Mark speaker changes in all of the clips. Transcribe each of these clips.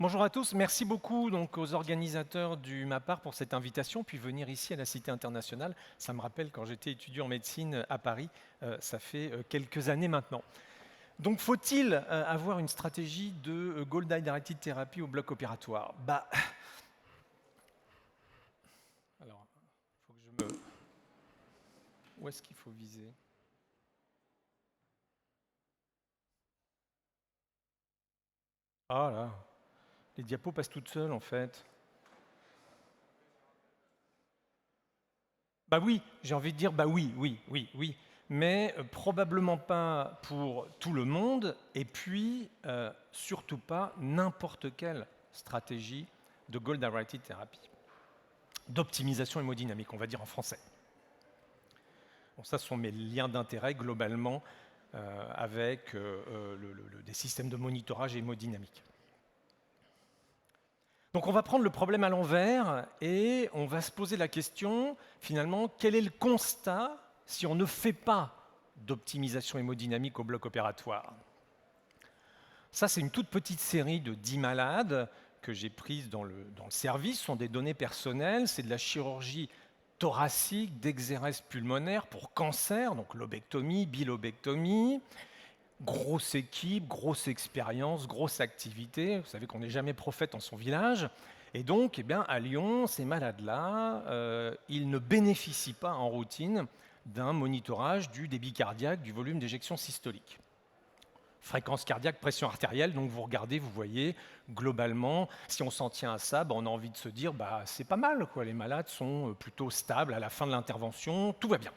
Speaker 1: Bonjour à tous, merci beaucoup donc aux organisateurs du MAPAR pour cette invitation, puis venir ici à la Cité internationale. Ça me rappelle quand j'étais étudiant en médecine à Paris, ça fait quelques années maintenant. Donc faut-il avoir une stratégie de Goal Directed Therapy au bloc opératoire? Alors, faut que je me... Où est-ce qu'il faut viser? Ah là, les diapos passent toutes seules en fait. Bah oui, j'ai envie de dire bah oui, oui, oui, oui, mais probablement pas pour tout le monde, et puis surtout pas n'importe quelle stratégie de Goal Directed Therapy, d'optimisation hémodynamique, on va dire en français. Bon, ça, ce sont mes liens d'intérêt globalement avec des systèmes de monitorage hémodynamique. Donc on va prendre le problème à l'envers et on va se poser la question, finalement, quel est le constat si on ne fait pas d'optimisation hémodynamique au bloc opératoire? Ça, c'est une toute petite série de 10 malades que j'ai prises dans le service. Ce sont des données personnelles, c'est de la chirurgie thoracique, d'exérèse pulmonaire pour cancer, donc lobectomie, bilobectomie. Grosse équipe, grosse expérience, grosse activité. Vous savez qu'on n'est jamais prophète en son village. Et donc, eh bien, à Lyon, ces malades-là, ils ne bénéficient pas en routine d'un monitorage du débit cardiaque, du volume d'éjection systolique. Fréquence cardiaque, pression artérielle, donc vous regardez, vous voyez, globalement, si on s'en tient à ça, on a envie de se dire, c'est pas mal, quoi. Les malades sont plutôt stables à la fin de l'intervention, tout va bien.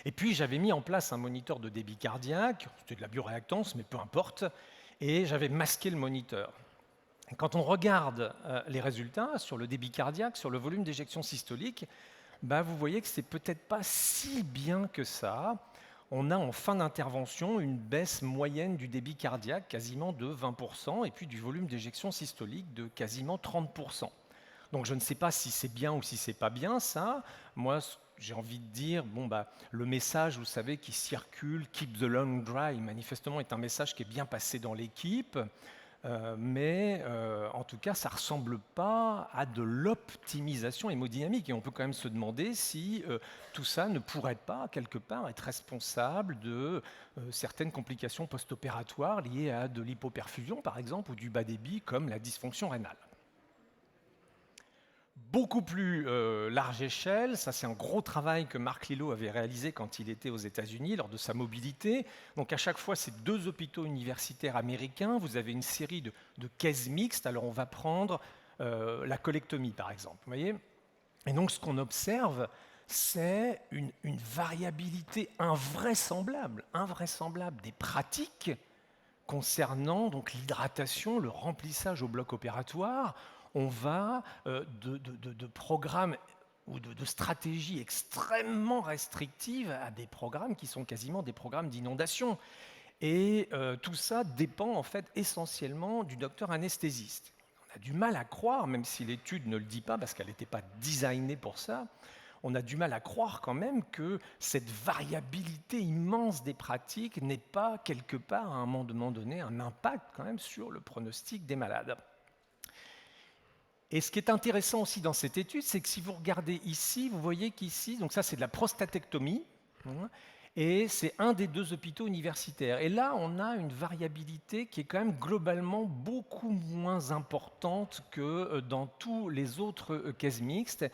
Speaker 1: Et puis j'avais mis en place un moniteur de débit cardiaque, c'était de la bioréactance, mais peu importe, et j'avais masqué le moniteur. Et quand on regarde les résultats sur le débit cardiaque, sur le volume d'éjection systolique, vous voyez que c'est peut-être pas si bien que ça. On a en fin d'intervention une baisse moyenne du débit cardiaque quasiment de 20% et puis du volume d'éjection systolique de quasiment 30%. Donc je ne sais pas si c'est bien ou si c'est pas bien ça. Moi, j'ai envie de dire, le message, vous savez, qui circule, keep the lung dry, manifestement est un message qui est bien passé dans l'équipe, mais en tout cas, ça ne ressemble pas à de l'optimisation hémodynamique. Et on peut quand même se demander si tout ça ne pourrait pas, quelque part, être responsable de certaines complications post-opératoires liées à de l'hypoperfusion, par exemple, ou du bas débit, comme la dysfonction rénale. Beaucoup plus large échelle, ça c'est un gros travail que Marc Lillo avait réalisé quand il était aux États-Unis lors de sa mobilité. Donc à chaque fois, c'est 2 hôpitaux universitaires américains, vous avez une série de cases mixtes. Alors on va prendre la colectomie par exemple, vous voyez. Et donc ce qu'on observe, c'est une variabilité invraisemblable des pratiques concernant donc l'hydratation, le remplissage au bloc opératoire. On va de programmes ou de stratégies extrêmement restrictives à des programmes qui sont quasiment des programmes d'inondation. Et tout ça dépend en fait essentiellement du docteur anesthésiste. On a du mal à croire, même si l'étude ne le dit pas, parce qu'elle n'était pas designée pour ça, on a du mal à croire quand même que cette variabilité immense des pratiques n'ait pas quelque part à un moment donné un impact quand même sur le pronostic des malades. Et ce qui est intéressant aussi dans cette étude, c'est que si vous regardez ici, vous voyez qu'ici, donc ça c'est de la prostatectomie, et c'est un des 2 hôpitaux universitaires. Et là, on a une variabilité qui est quand même globalement beaucoup moins importante que dans tous les autres cases mixtes.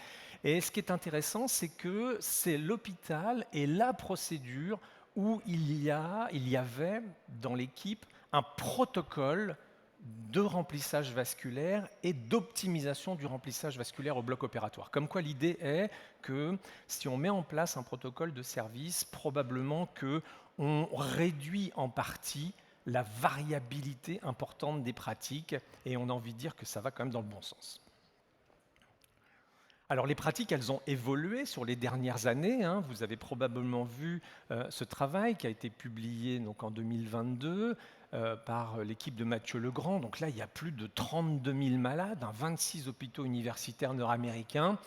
Speaker 1: Et ce qui est intéressant, c'est que c'est l'hôpital et la procédure où il y avait dans l'équipe un protocole de remplissage vasculaire et d'optimisation du remplissage vasculaire au bloc opératoire. Comme quoi l'idée est que si on met en place un protocole de service, probablement qu'on réduit en partie la variabilité importante des pratiques et on a envie de dire que ça va quand même dans le bon sens. Alors les pratiques, elles ont évolué sur les dernières années. Vous avez probablement vu ce travail qui a été publié donc, en 2022 par l'équipe de Mathieu Legrand. Donc là, il y a plus de 32 000 malades, 26 hôpitaux universitaires nord-américains.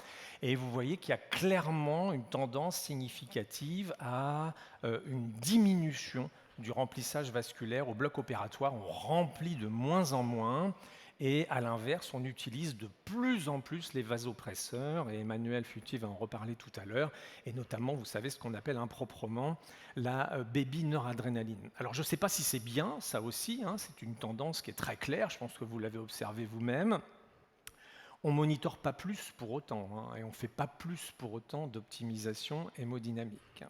Speaker 1: Et vous voyez qu'il y a clairement une tendance significative à une diminution du remplissage vasculaire au bloc opératoire. On remplit de moins en moins. Et à l'inverse, on utilise de plus en plus les vasopresseurs, et Emmanuel Futi va en reparler tout à l'heure, et notamment, vous savez, ce qu'on appelle improprement la baby noradrénaline. Alors je ne sais pas si c'est bien, ça aussi, hein, c'est une tendance qui est très claire, je pense que vous l'avez observé vous-même. On ne monitore pas plus pour autant, hein, et on ne fait pas plus pour autant d'optimisation hémodynamique.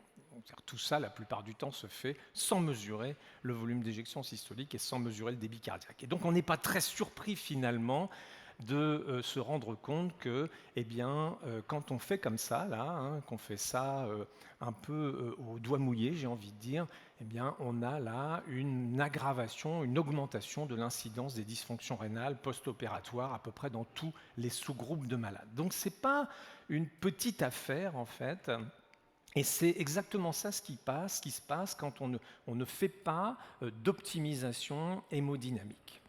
Speaker 1: Tout ça, la plupart du temps, se fait sans mesurer le volume d'éjection systolique et sans mesurer le débit cardiaque. Et donc on n'est pas très surpris finalement de se rendre compte que, eh bien, quand on fait comme ça, là, hein, qu'on fait ça un peu au doigt mouillé, j'ai envie de dire, eh bien, on a là une aggravation, une augmentation de l'incidence des dysfonctions rénales post-opératoires à peu près dans tous les sous-groupes de malades. Donc, ce n'est pas une petite affaire, en fait. Et c'est exactement ça ce qui se passe quand on ne fait pas d'optimisation hémodynamique,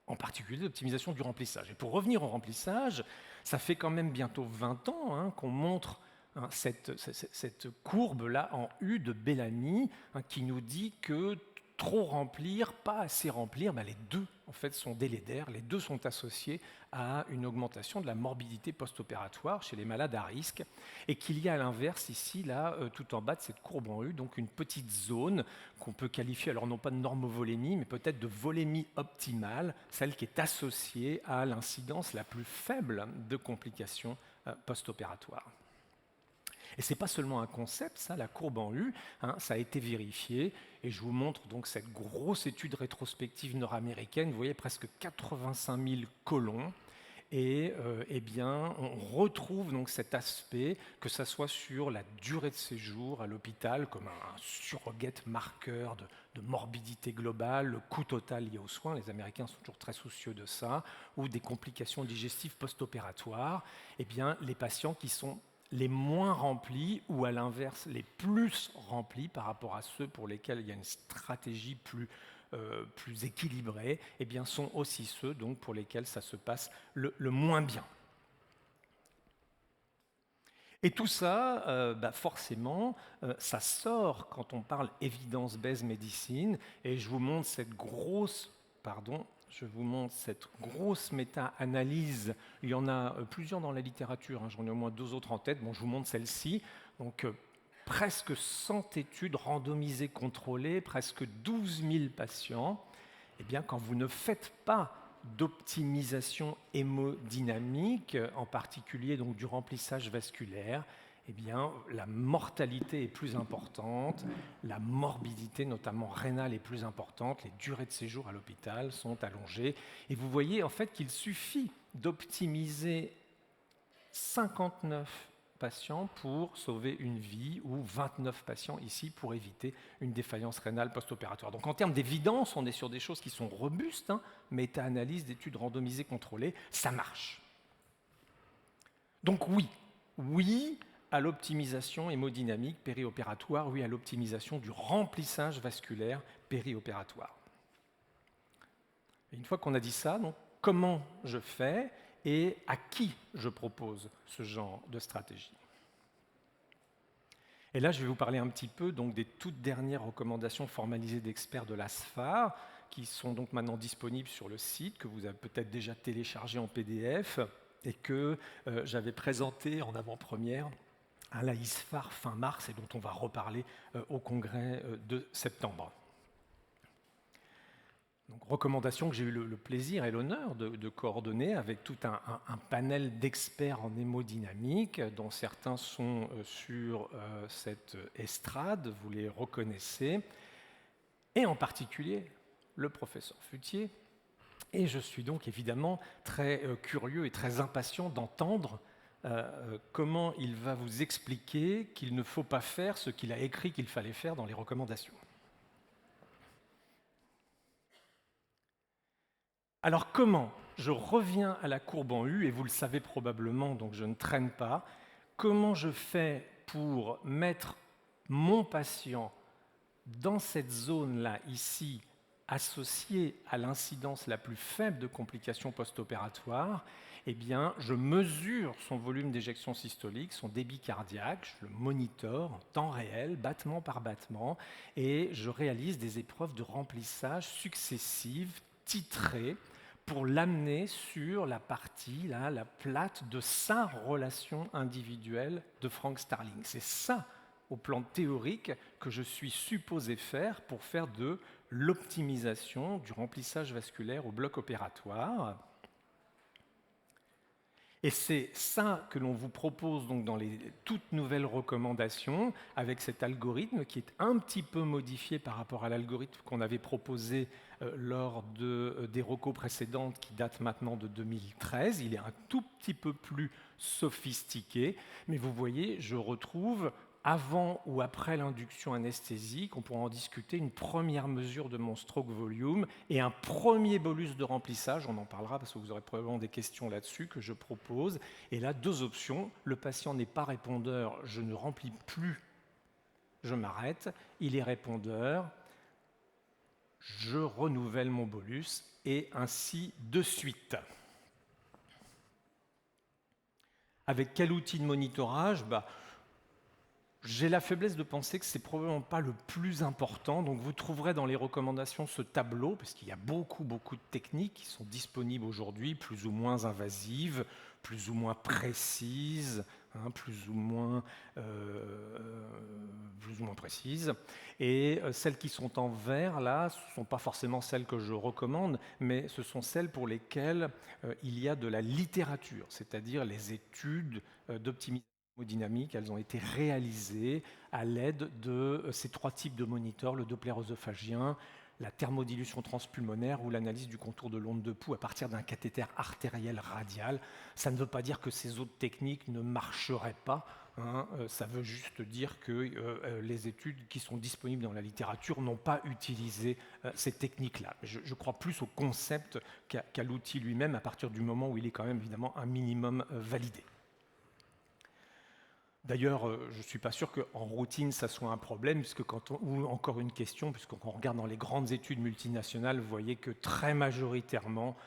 Speaker 1: en particulier l'optimisation du remplissage. Et pour revenir au remplissage, ça fait quand même bientôt 20 ans hein, qu'on montre hein, cette courbe-là en U de Bellamy hein, qui nous dit que trop remplir, pas assez remplir, les deux en fait sont délétères, les deux sont associés à une augmentation de la morbidité post-opératoire chez les malades à risque, et qu'il y a à l'inverse ici, là, tout en bas de cette courbe en U, donc une petite zone qu'on peut qualifier, alors non pas de normovolémie, mais peut-être de volémie optimale, celle qui est associée à l'incidence la plus faible de complications post-opératoires. Et ce n'est pas seulement un concept, ça, la courbe en U, hein, ça a été vérifié, et je vous montre donc cette grosse étude rétrospective nord-américaine, vous voyez presque 85 000 colons, et eh bien, on retrouve donc cet aspect, que ce soit sur la durée de séjour à l'hôpital, comme un surrogate marqueur de morbidité globale, le coût total lié aux soins, les Américains sont toujours très soucieux de ça, ou des complications digestives post-opératoires, eh bien, les patients qui sont les moins remplis ou à l'inverse les plus remplis par rapport à ceux pour lesquels il y a une stratégie plus équilibrée, eh bien, sont aussi ceux donc, pour lesquels ça se passe le moins bien. Et tout ça, forcément, ça sort quand on parle evidence-based medicine, et je vous montre cette grosse méta-analyse. Il y en a plusieurs dans la littérature, hein, j'en ai au moins 2 autres en tête. Bon, je vous montre celle-ci. Donc, presque 100 études randomisées contrôlées, presque 12 000 patients. Eh bien, quand vous ne faites pas d'optimisation hémodynamique, en particulier donc, du remplissage vasculaire, eh bien, la mortalité est plus importante, la morbidité, notamment rénale, est plus importante, les durées de séjour à l'hôpital sont allongées. Et vous voyez en fait qu'il suffit d'optimiser 59 patients pour sauver une vie, ou 29 patients ici pour éviter une défaillance rénale post-opératoire. Donc en termes d'évidence, on est sur des choses qui sont robustes, hein, méta-analyse d'études randomisées contrôlées, ça marche. Donc oui à l'optimisation hémodynamique périopératoire, oui à l'optimisation du remplissage vasculaire périopératoire. Et une fois qu'on a dit ça, donc, comment je fais et à qui je propose ce genre de stratégie? Et là, je vais vous parler un petit peu donc, des toutes dernières recommandations formalisées d'experts de l'ASFAR, qui sont donc maintenant disponibles sur le site, que vous avez peut-être déjà téléchargé en PDF, et que j'avais présenté en avant-première à la ISFAR fin mars, et dont on va reparler au congrès de septembre. Donc, recommandations que j'ai eu le plaisir et l'honneur de coordonner avec tout un panel d'experts en hémodynamique, dont certains sont sur cette estrade, vous les reconnaissez, et en particulier le professeur Futier. Et je suis donc évidemment très curieux et très impatient d'entendre comment il va vous expliquer qu'il ne faut pas faire ce qu'il a écrit qu'il fallait faire dans les recommandations. Alors comment? Je reviens à la courbe en U, et vous le savez probablement, donc je ne traîne pas. Comment je fais pour mettre mon patient dans cette zone-là, ici, associée à l'incidence la plus faible de complications post-opératoires? Eh bien, je mesure son volume d'éjection systolique, son débit cardiaque, je le monitore en temps réel, battement par battement, et je réalise des épreuves de remplissage successives, titrées, pour l'amener sur la partie, là, la plate de sa relation individuelle de Frank Starling. C'est ça, au plan théorique, que je suis supposé faire pour faire de l'optimisation du remplissage vasculaire au bloc opératoire. Et c'est ça que l'on vous propose donc dans les toutes nouvelles recommandations, avec cet algorithme qui est un petit peu modifié par rapport à l'algorithme qu'on avait proposé lors des recos précédentes qui datent maintenant de 2013. Il est un tout petit peu plus sophistiqué, mais vous voyez, je retrouve avant ou après l'induction anesthésique, on pourra en discuter, une première mesure de mon stroke volume et un premier bolus de remplissage, on en parlera parce que vous aurez probablement des questions là-dessus que je propose. Et là, deux options, le patient n'est pas répondeur, je ne remplis plus, je m'arrête, il est répondeur, je renouvelle mon bolus et ainsi de suite. Avec quel outil de monitorage ? J'ai la faiblesse de penser que ce n'est probablement pas le plus important, donc vous trouverez dans les recommandations ce tableau, parce qu'il y a beaucoup de techniques qui sont disponibles aujourd'hui, plus ou moins invasives, plus ou moins précises, plus ou moins précises. Et celles qui sont en vert, là, ce ne sont pas forcément celles que je recommande, mais ce sont celles pour lesquelles il y a de la littérature, c'est-à-dire les études d'optimisation dynamique, elles ont été réalisées à l'aide de ces trois types de moniteurs, le Doppler œsophagien, la thermodilution transpulmonaire ou l'analyse du contour de l'onde de pouls à partir d'un cathéter artériel radial. Ça ne veut pas dire que ces autres techniques ne marcheraient pas, ça veut juste dire que les études qui sont disponibles dans la littérature n'ont pas utilisé ces techniques-là. Je crois plus au concept qu'à l'outil lui-même à partir du moment où il est quand même évidemment un minimum validé. D'ailleurs, je ne suis pas sûr qu'en routine, ça soit un problème, ou encore une question, puisque quand on regarde dans les grandes études multinationales, vous voyez que très majoritairement,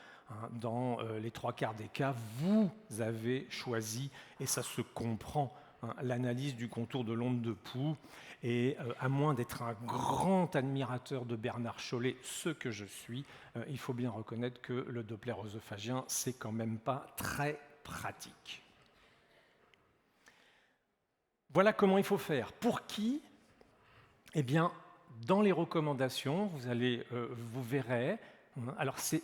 Speaker 1: dans les trois quarts des cas, vous avez choisi, et ça se comprend, l'analyse du contour de l'onde de pouls. Et à moins d'être un grand admirateur de Bernard Chollet, ce que je suis, il faut bien reconnaître que le Doppler œsophagien, c'est quand même pas très pratique. Voilà comment il faut faire. Pour qui ? Eh bien, dans les recommandations, vous verrez. Alors, c'est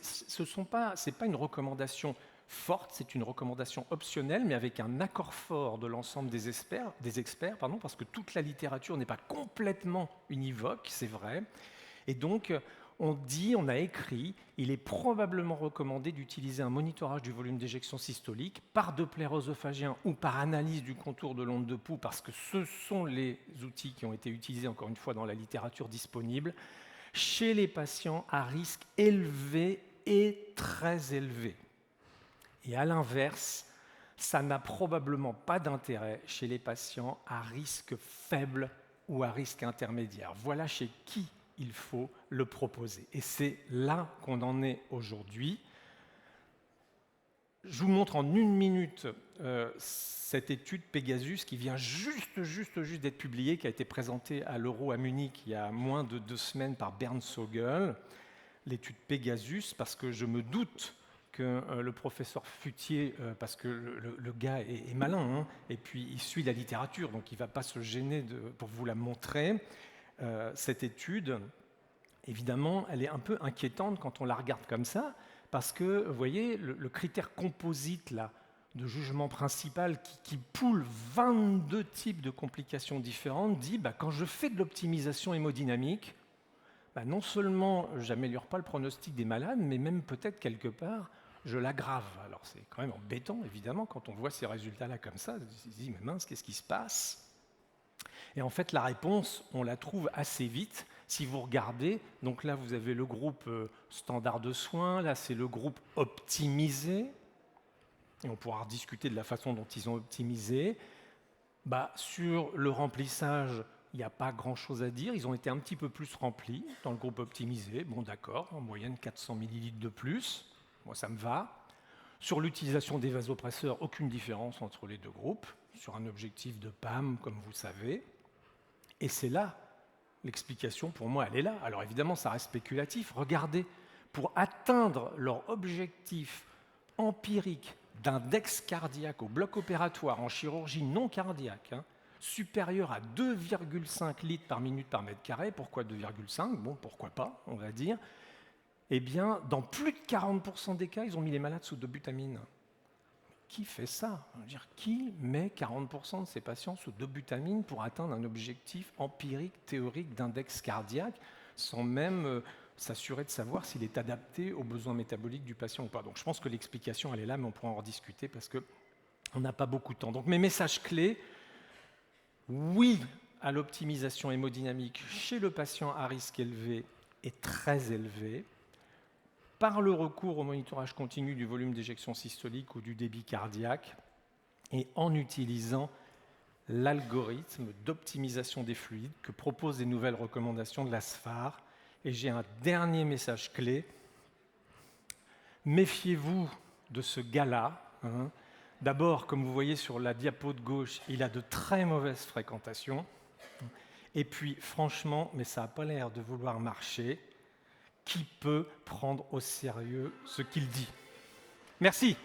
Speaker 1: pas une recommandation forte, c'est une recommandation optionnelle, mais avec un accord fort de l'ensemble des experts, parce que toute la littérature n'est pas complètement univoque, c'est vrai. Et donc, on a écrit, il est probablement recommandé d'utiliser un monitorage du volume d'éjection systolique par Doppler œsophagien ou par analyse du contour de l'onde de pouls, parce que ce sont les outils qui ont été utilisés, encore une fois, dans la littérature disponible, chez les patients à risque élevé et très élevé. Et à l'inverse, ça n'a probablement pas d'intérêt chez les patients à risque faible ou à risque intermédiaire. Voilà chez qui il faut le proposer. Et c'est là qu'on en est aujourd'hui. Je vous montre en une minute cette étude Pegasus qui vient juste d'être publiée, qui a été présentée à l'Euro à Munich il y a moins de 2 semaines par Bernd Sögel. L'étude Pegasus, parce que je me doute que le professeur Futhier, parce que le gars est malin, et puis il suit la littérature, donc il ne va pas se gêner pour vous la montrer. Cette étude, évidemment, elle est un peu inquiétante quand on la regarde comme ça, parce que, vous voyez, le critère composite là, de jugement principal qui poule 22 types de complications différentes dit quand je fais de l'optimisation hémodynamique, non seulement je n'améliore pas le pronostic des malades, mais même peut-être quelque part, je l'aggrave. Alors c'est quand même embêtant, évidemment, quand on voit ces résultats-là comme ça, on se dit, mais mince, qu'est-ce qui se passe ? Et en fait, la réponse, on la trouve assez vite. Si vous regardez, donc là, vous avez le groupe standard de soins, là, c'est le groupe optimisé, et on pourra discuter de la façon dont ils ont optimisé. Sur le remplissage, il n'y a pas grand-chose à dire. Ils ont été un petit peu plus remplis dans le groupe optimisé. Bon, d'accord, en moyenne 400 ml de plus. Moi, ça me va. Sur l'utilisation des vasopresseurs, aucune différence entre les deux groupes, sur un objectif de PAM, comme vous savez. Et c'est là, l'explication pour moi, elle est là. Alors évidemment, ça reste spéculatif. Regardez, pour atteindre leur objectif empirique d'index cardiaque au bloc opératoire en chirurgie non cardiaque, supérieur à 2,5 litres par minute par mètre carré, pourquoi 2,5 ? Bon, pourquoi pas, on va dire. Eh bien, dans plus de 40% des cas, ils ont mis les malades sous dobutamine. Qui fait ça ? Je veux dire, qui met 40% de ses patients sous dobutamine pour atteindre un objectif empirique, théorique d'index cardiaque, sans même s'assurer de savoir s'il est adapté aux besoins métaboliques du patient ou pas. Donc je pense que l'explication, elle est là, mais on pourra en rediscuter parce qu'on n'a pas beaucoup de temps. Donc mes messages clés, oui à l'optimisation hémodynamique chez le patient à risque élevé et très élevé, par le recours au monitorage continu du volume d'éjection systolique ou du débit cardiaque, et en utilisant l'algorithme d'optimisation des fluides que proposent les nouvelles recommandations de la SFAR. Et j'ai un dernier message clé. Méfiez-vous de ce gars-là. D'abord, comme vous voyez sur la diapo de gauche, il a de très mauvaises fréquentations. Et puis, franchement, mais ça n'a pas l'air de vouloir marcher. Qui peut prendre au sérieux ce qu'il dit ? Merci.